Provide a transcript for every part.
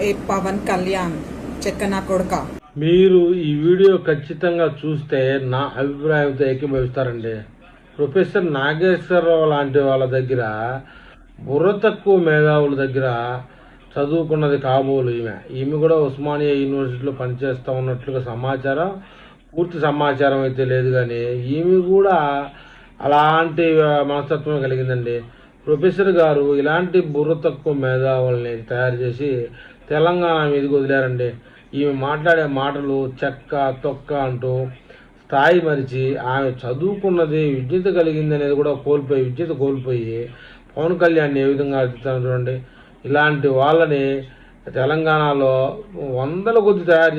ఏ పవన్ కళ్యాణ్ చెక్కన కొడుక. మీరు ఈ వీడియో ఖచ్చితంగా చూస్తే నా అభిప్రాయంతో ఏకీభవిస్తారండి. ప్రొఫెసర్ నాగేశ్వరరావు లాంటి వాళ్ళ దగ్గర, బుర్ర తక్కువ మేధావుల దగ్గర చదువుకున్నది కాబోలు ఈమె కూడా ఉస్మానియా యూనివర్సిటీలో పనిచేస్తూ ఉన్నట్లుగా సమాచారం. పూర్తి సమాచారం అయితే లేదు, కానీ ఈమె కూడా అలాంటి మనస్తత్వం కలిగిందండి. ప్రొఫెసర్ గారు ఇలాంటి బుర్ర తక్కువ మేధావుల్ని తయారు చేసి తెలంగాణ మీదకి వదిలేరండి. ఈమె మాట్లాడే మాటలు చెక్క తొక్క అంటూ స్థాయి మరిచి ఆమె చదువుకున్నది విద్యత కలిగింది అనేది కూడా విద్యత కోల్పోయి పవన్ కళ్యాణ్ ఏ విధంగా అడుగుతాను చూడండి. ఇలాంటి వాళ్ళని తెలంగాణలో వందల కొద్ది తయారు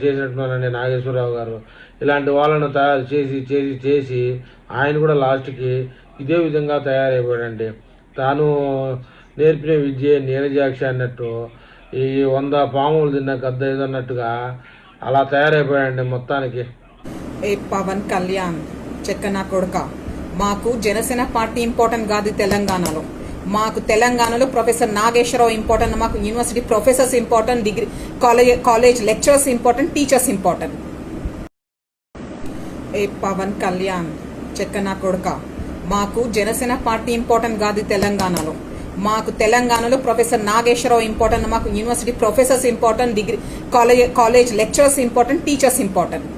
చేసినట్టున్నారండి నాగేశ్వరరావు గారు. ఇలాంటి వాళ్ళను తయారు చేసి ఆయన కూడా లాస్ట్కి ఇదే విధంగా తయారైపోయాడండి. తాను నేర్పిన విద్య నీరజాక్షి అన్నట్టు, ఈ 100 పాములు తిన్న గద్ద ఏదన్నట్టుగా అలా తయారైపోయాడండి మొత్తానికి. ఏ పవన్ కళ్యాణ్ చెక్కన కొడుక. మాకు జనసేన పార్టీ ఇంపార్టెంట్ కాదు తెలంగాణలో. మాకు తెలంగాణలో ప్రొఫెసర్ నాగేశ్వరరావు ఇంపార్టెంట్, మాకు university professors important, degree college lecturers important, teachers important. ఏ పవన్ కళ్యాణ్ చెక్కన కొడుక. మాకు జనసేన పార్టీ ఇంపార్టెంట్ కాదు తెలంగాణలో. మాకు తెలంగాణలో ప్రొఫెసర్ నాగేశ్వరరావు ఇంపార్టెంట్, మాకు university professors important, degree college lecturers important, teachers important.